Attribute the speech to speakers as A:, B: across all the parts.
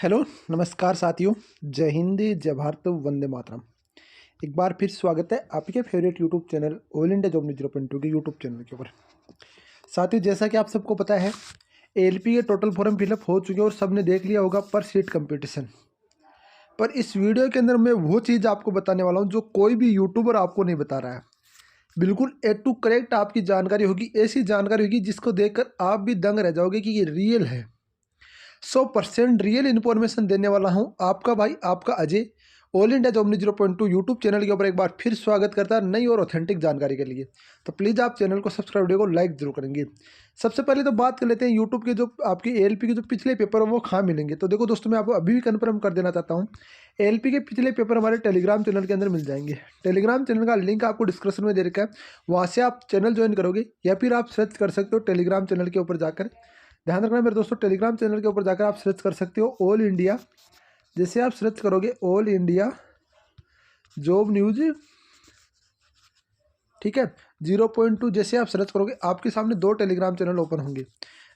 A: Hello, नमस्कार साथियों। जय हिंद, जय भारत, वंदे मातरम। एक बार फिर स्वागत है आपके favourite YouTube channel all India job news 0.2 के यूट्यूब चैनल के ऊपर। साथियों, जैसा कि आप सबको पता है, एएलपी के टोटल फॉर्म फिलअप हो चुके हैं और सबने देख लिया होगा पर सीट कंपटीशन। पर इस वीडियो के अंदर मैं वो चीज़ आपको बताने वाला हूँ जो कोई भी यूट्यूबर आपको नहीं बता रहा है। बिल्कुल ए टू करेक्ट आपकी जानकारी होगी, ऐसी जानकारी होगी जिसको देखकर आप भी दंग रह जाओगे कि ये रियल है। 100% रियल इन्फॉर्मेशन देने वाला हूं आपका भाई, आपका Ajay, all India job news 0.2 YouTube channel के ऊपर एक बार फिर स्वागत करता है नई और ऑथेंटिक जानकारी के लिए। तो प्लीज़ आप चैनल को सब्सक्राइब, वीडियो को लाइक जरूर करेंगे। सबसे पहले तो बात कर लेते हैं यूट्यूब के जो आपके एएलपी के जो पिछले पेपर हैं वो कहाँ मिलेंगे। तो देखो दोस्तों, मैं आपको अभी भी कन्फर्म कर देना चाहता हूँ, एएलपी के पिछले पेपर हमारे टेलीग्राम चैनल के अंदर मिल जाएंगे। टेलीग्राम चैनल का लिंक आपको डिस्क्रिप्शन में दे रखा है, वहाँ से आप चैनल ज्वाइन करोगे या फिर आप सर्च कर सकते हो टेलीग्राम चैनल के ऊपर जाकर। ध्यान रखना मेरे दोस्तों, टेलीग्राम चैनल के ऊपर जाकर आप सर्च कर सकते हो ऑल इंडिया। जैसे आप सर्च करोगे ऑल इंडिया जॉब न्यूज़, ठीक है, 0.2 जैसे आप सर्च करोगे आपके सामने दो टेलीग्राम चैनल ओपन होंगे।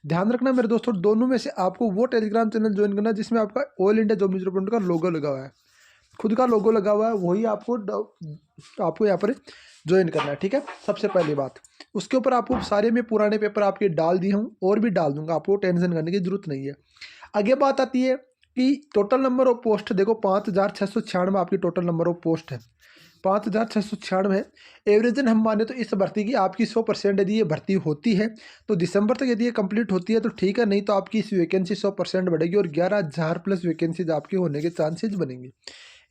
A: ध्यान रखना मेरे दोस्तों, दोनों में से आपको वो टेलीग्राम चैनल ज्वाइन करना है जिसमें आपका ऑल इंडिया जॉब न्यूज़ 0.2 का लोगो लगा हुआ है, खुद का लोगो लगा हुआ है, वही आपको यहाँ पर ज्वाइन करना है। ठीक है, सबसे पहली बात। उसके ऊपर आपको सारे में पुराने पेपर आपके डाल दिए हूँ और भी डाल दूंगा, आपको टेंशन करने की जरूरत नहीं है। आगे बात आती है कि टोटल नंबर ऑफ पोस्ट देखो 5696 आपकी टोटल नंबर ऑफ पोस्ट है, 5696 है। एवरेजन हम माने तो इस भर्ती की आपकी 100% यदि ये भर्ती होती है तो दिसंबर तक यदि ये कंप्लीट होती है तो ठीक है, नहीं तो आपकी इस वैकेंसी 100% बढ़ेगी और 11,000 प्लस वैकेंसीज आपकी होने के चांसेज बनेंगे।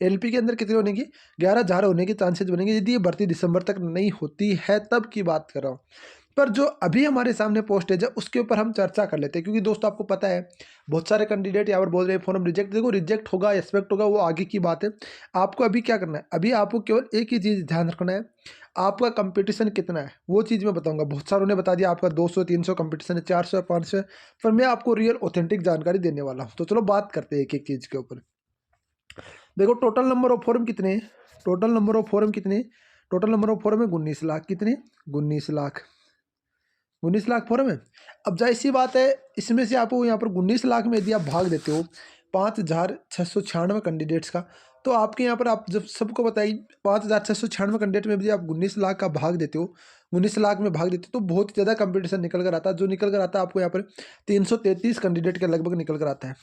A: एलपी के अंदर कितने होने की, 11,000 होने के चांसेज बनेंगे यदि ये भर्ती दिसंबर तक नहीं होती है, तब की बात कर रहा हूँ। पर जो अभी हमारे सामने पोस्टेज है उसके ऊपर हम चर्चा कर लेते हैं, क्योंकि दोस्तों आपको पता है बहुत सारे कैंडिडेट यहाँ पर बोल रहे हैं फॉर्म रिजेक्ट। देखो, रिजेक्ट होगा, एक्सपेक्ट होगा, वो आगे की बात है। आपको अभी क्या करना है, अभी आपको केवल एक ही चीज़ ध्यान रखना है, आपका कंपटीशन कितना है वो चीज़ मैं बताऊंगा। बहुत सारों ने बता दिया आपका 200 300 कंपटीशन है, 400 500 है, पर मैं आपको रियल ऑथेंटिक जानकारी देने वाला हूँ। तो चलो बात करते हैं एक एक चीज़ के ऊपर। देखो, टोटल नंबर ऑफ फॉर्म कितने हैं, टोटल नंबर ऑफ फॉर्म कितने, टोटल नंबर ऑफ फॉर्म है 19 लाख। कितने, 19 लाख, 19 लाख फॉर्म है। अब जाहिर सी बात है, इसमें से आपको यहाँ पर 19 लाख में यदि आप भाग देते हो 5,696 कैंडिडेट्स का, तो आपके यहाँ पर आप जब सबको बताइए 5,696 कैंडिडेट में भी आप 19 लाख का भाग देते हो, 19 लाख में भाग देते हो, तो बहुत ज़्यादा कंपटीशन निकल कर आता है। जो निकल कर आता है आपको यहाँ पर 333 कैंडिडेट के लगभग निकल कर आता है।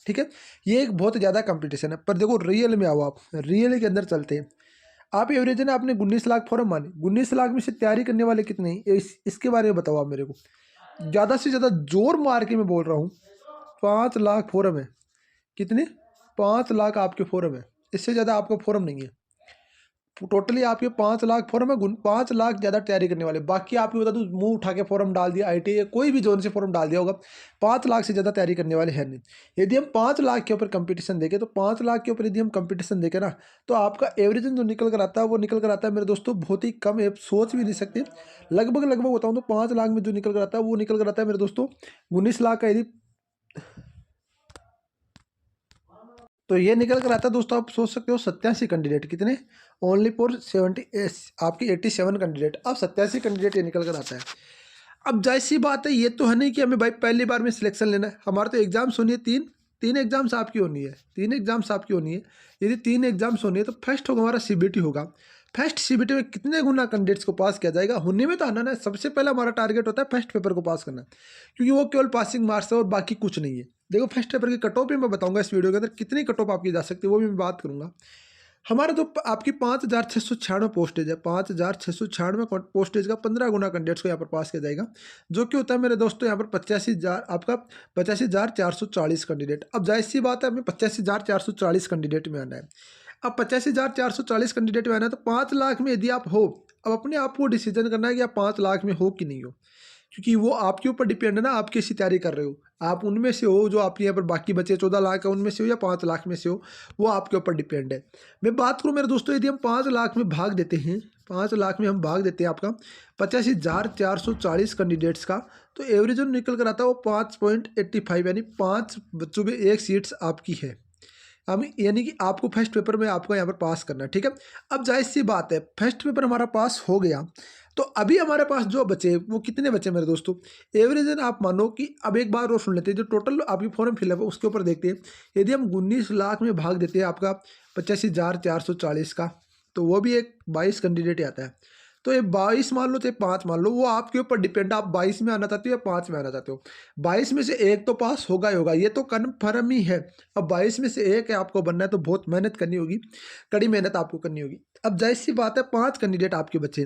A: ठीक है, ये एक बहुत ज़्यादा कंपटीशन है। पर देखो, रियल में आओ, आप रियल के अंदर चलते हैं। आप एवरेज ना आपने 19 लाख फॉर्म माने, 19 लाख में से तैयारी करने वाले कितने हैं इसके बारे में बताओ आप मेरे को। ज़्यादा से ज़्यादा जोर मार के मैं बोल रहा हूँ 5 लाख फॉर्म है। कितने, 5 लाख आपके फॉर्म है, इससे ज़्यादा आपका फॉर्म नहीं है। टोटली आपके 5 लाख फॉर्म है, 5 लाख ज़्यादा तैयारी करने वाले। बाकी आपको बता दूँ, मुंह उठा के फॉर्म डाल दिया, आईटी या कोई भी जोन से फॉर्म डाल दिया होगा, 5 लाख से ज़्यादा तैयारी करने वाले हैं नहीं। यदि हम 5 लाख के ऊपर कंपटीशन देखें, तो 5 लाख के ऊपर यदि हम कंपटीशन देखें ना, तो आपका एवरेज जो निकल कर आता है वो निकल कर आता है मेरे दोस्तों बहुत ही कम है, सोच भी नहीं सकते। लगभग बताऊँ तो 5 लाख में जो निकल कर आता है वो निकल कर आता है मेरे दोस्तों 19 लाख का। यदि तो ये निकल कर आता है दोस्तों, आप सोच सकते हो 87 कैंडिडेट। कितने, ओनली फॉर 70 आपकी 87 कैंडिडेट। अब 87 कैंडिडेट ये निकल कर आता है। अब जाहिर सी बात है, ये तो है नहीं कि हमें भाई पहली बार में सिलेक्शन लेना है। हमारा तो एग्जाम्स होनी है, तीन एग्जाम्स आपकी होनी है, 3 एग्जाम्स आपकी होनी है। यदि 3 एग्जाम्स होनी है तो फर्स्ट होगा हमारा सीबीटी होगा। फर्स्ट सीबीटी में कितने गुना कैंडिडेट्स को पास किया जाएगा, होने में तो आना ना। सबसे पहला हमारा टारगेट होता है फर्स्ट पेपर को पास करना, क्योंकि वो केवल पासिंग मार्क्स है और बाकी कुछ नहीं है। देखो, फर्स्ट पेपर की कट ऑफ भी मैं बताऊंगा इस वीडियो के अंदर, कितनी कट ऑफ आपकी जा सकती है वो भी मैं बात करूंगा। हमारा तो आपकी 5,696 पोस्टेज है, 5,696 पोस्टेज का 15 गुना कैंडिडेट्स को यहाँ पर पास किया जाएगा, जो कि होता है मेरे दोस्तों यहाँ पर 85,000 आपका 85,440 कैंडिडेट। अब जाहिर सी बात है, हमें 85,440 कैंडिडेट में आना है। अब 85,440 कैंडिडेट में आना है तो 5 लाख में यदि आप हो, अब अपने आप को डिसीजन करना है कि आप 5 लाख में हो कि नहीं हो, क्योंकि वो आपके ऊपर डिपेंड है ना, आप कैसी तैयारी कर रहे हो। आप उनमें से हो जो आपके यहाँ पर बाकी बचे 14 लाख है उनमें से हो, या 5 लाख में से हो, वो आपके ऊपर डिपेंड है। मैं बात करूँ मेरे दोस्तों, यदि हम 5 लाख में भाग देते हैं, 5 लाख में हम भाग देते हैं आपका 85,440 कैंडिडेट्स का, तो एवरेज जो निकल कर आता है वो 5.85, यानी 5 बच्चों में 1 सीट्स आपकी है। हम यानी कि आपको फर्स्ट पेपर में आपको यहाँ पर पास करना है। ठीक है, अब जाहिर सी बात है, फर्स्ट पेपर हमारा पास हो गया तो अभी हमारे पास जो बचे वो कितने बचे मेरे दोस्तों, एवरेज आप मानो कि अब एक बार और सुन लेते हैं, जो टोटल आपकी फॉर्म फिलअप है उसके ऊपर देखते हैं। यदि हम 19 लाख में भाग देते हैं आपका 85,440 का, तो वो भी एक 22 कैंडिडेट आता है। तो ये 22 मान लो चाहे 5 मान लो, वो आपके ऊपर डिपेंड, आप 22 में आना चाहते हो या 5 में आना चाहते हो। 22 में से एक तो पास होगा ही होगा, ये तो कन्फर्म ही है। अब 22 में से एक है आपको बनना है, तो बहुत मेहनत करनी होगी, कड़ी मेहनत आपको करनी होगी। अब जाहिर सी बात है 5 कैंडिडेट आपके बचे,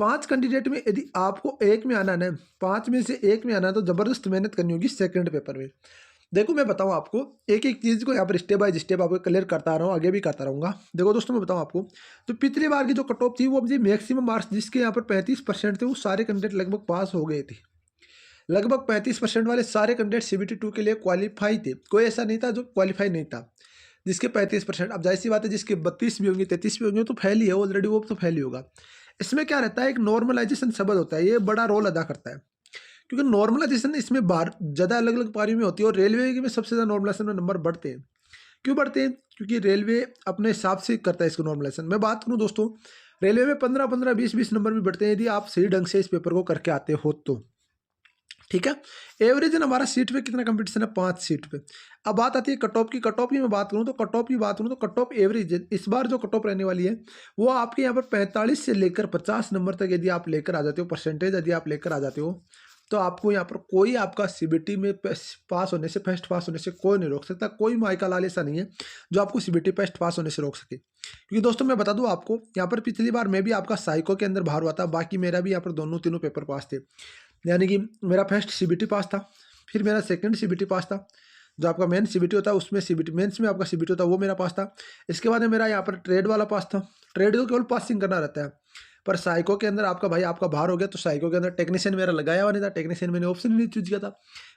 A: 5 कैंडिडेट में यदि आपको एक में आना है, 5 में से एक में आना है, तो ज़बरदस्त मेहनत करनी होगी सेकंड पेपर में। देखो मैं बताऊं आपको, एक एक चीज़ को यहाँ पर स्टेप बाय स्टेप आपको क्लियर करता रहा हूँ, आगे भी करता रहूँगा। देखो दोस्तों मैं बताऊं आपको, तो पिछली बार की जो कट ऑफ थी वो मुझे मैक्सिमम मार्क्स जिसके यहाँ पर 35% थे, वो सारे कैंडिडेट लगभग पास हो गए थे। लगभग 35% वाले सारे कैंडिडेट CBT 2 के लिए क्वालिफाई थे, कोई ऐसा नहीं था जो क्वालिफाई नहीं था। जिसके 35%, अब जाहिर सी बात है जिसके 32 भी होंगे 33 भी होंगे तो फेल ही है ऑलरेडी, वो तो फेल ही होगा। इसमें क्या रहता है, एक नॉर्मलाइजेशन शब्द होता है, ये बड़ा रोल अदा करता है, क्योंकि नॉर्मलाइजेशन इसमें बार ज़्यादा अलग अलग पारियों में होती है, और रेलवे में सबसे ज़्यादा नॉर्मलाइजेशन में नंबर बढ़ते हैं। क्यों बढ़ते हैं, क्योंकि रेलवे अपने हिसाब से करता है इसको नॉर्मलाइजेशन। मैं बात करूं दोस्तों, रेलवे में 15-15, 20-20 नंबर भी बढ़ते हैं यदि आप सही ढंग से इस पेपर को करके आते हो तो, ठीक है। एवरेज हमारा सीट पे कितना कंपटीशन है, 5 सीट पे। अब बात आती है कट ऑफ की। कट ऑफ की मैं बात करूं तो कट ऑफ एवरेज इस बार जो कट ऑफ रहने वाली है वो आपके यहाँ पर 45 से लेकर 50 नंबर तक यदि आप लेकर आ जाते हो, परसेंटेज यदि आप लेकर आ जाते हो, तो आपको यहाँ पर कोई आपका CBT में पास होने से, फर्स्ट पास होने से कोई नहीं रोक सकता। कोई माइका लाल ऐसा नहीं है जो आपको CBT फर्स्ट पास होने से रोक सके। क्योंकि दोस्तों मैं बता दूं आपको, यहाँ पर पिछली बार मैं भी आपका साइको के अंदर बाहर हुआ था, बाकी मेरा भी यहाँ पर दोनों तीनों पेपर पास थे। यानी कि मेरा फर्स्ट CBT पास था, फिर मेरा सेकंड CBT पास था, जो आपका मेन CBT होता है उसमें CBT मेंस में आपका CBT होता है वो मेरा पास था। इसके बाद मेरा यहाँ पर ट्रेड वाला पास था। ट्रेड को केवल पासिंग करना रहता है, पर साइको के अंदर आपका भाई आपका बाहर हो गया, तो साइको के अंदर टेक्नीशियन मेरा लगाया हुआ नहीं था। टेक्नीशियन मैंने ऑप्शन नहीं चूज किया था,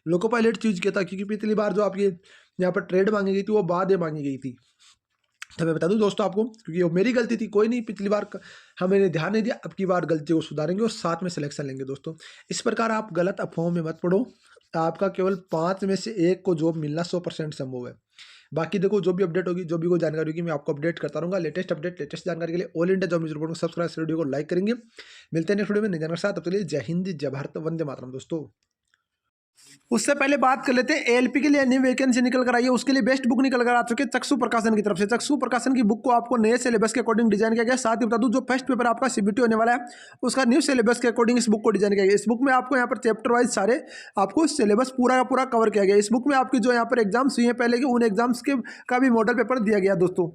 A: लोको पायलट चूज किया था, क्योंकि पिछली बार जो आपकी यहाँ पर ट्रेड मांगी गई थी वो बाद में मांगी गई थी। तो मैं बता दूं दोस्तों आपको, क्योंकि वो मेरी गलती थी, कोई नहीं, पिछली बार मैंने ध्यान नहीं दिया, अब की बार गलती को सुधारेंगे और साथ में सिलेक्शन लेंगे दोस्तों। इस प्रकार आप गलत अफवाहों में मत पड़ो। आपका केवल 5 में से एक को जॉब मिलना 100% संभव है। बाकी देखो जो भी अपडेट होगी, जो भी कोई जानकारी होगी, मैं आपको अपडेट करता रहूंगा। लेटेस्ट अपडेट, लेटेस्ट जानकारी के लिए all India job news report को सब्सक्राइब, वीडियो को लाइक करेंगे। मिलते हैं नेक्स्ट वीडियो में नई जानकारी के साथ, तब तक के लिए जय हिंद, जय भारत, वंदे मातरम दोस्तों। उससे पहले बात कर लेते हैं ALP के लिए नई वैकेंसी निकल कर आई है, उसके लिए बेस्ट बुक निकल कर आ चुके हैं चक्षु प्रकाशन की तरफ से। चक्षु प्रकाशन की बुक को आपको नए सिलेबस के अकॉर्डिंग डिजाइन किया गया। साथ ही बता दूं, जो फर्स्ट पेपर आपका CBT होने वाला है उसका न्यू सिलेबस के अकॉर्डिंग इस बुक को डिजाइन किया गया। इस बुक में आपको यहाँ पर चैप्टर वाइज सारे आपको सिलेबस पूरा का पूरा कवर किया गया। इस बुक में आपकी जो यहाँ पर एग्जाम्स हुई है पहले की, उन एग्जाम्स के का भी मॉडल पेपर दिया गया दोस्तों।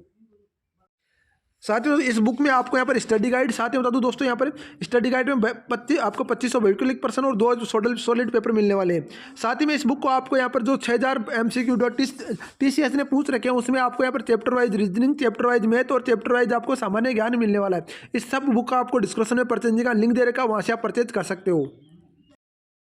A: साथ ही इस बुक में आपको यहाँ पर स्टडी गाइड, साथ ही बता दूं दोस्तों, यहाँ पर स्टडी गाइड में आपको 2500 व्हीकलिक पर्सन और 2 सॉलिड पेपर मिलने वाले हैं। साथ ही में इस बुक को आपको यहाँ पर जो 6000 MCQ.TCS ने पूछ रखे हैं, उसमें आपको यहाँ पर chapter wise reasoning, chapter wise math और चैप्टर वाइज आपको सामान्य ज्ञान मिलने वाला है। इस सब बुक का आपको डिस्क्रिप्शन में परचेजिंग का लिंक दे रखा है, वहाँ से आप परचेज कर सकते हो।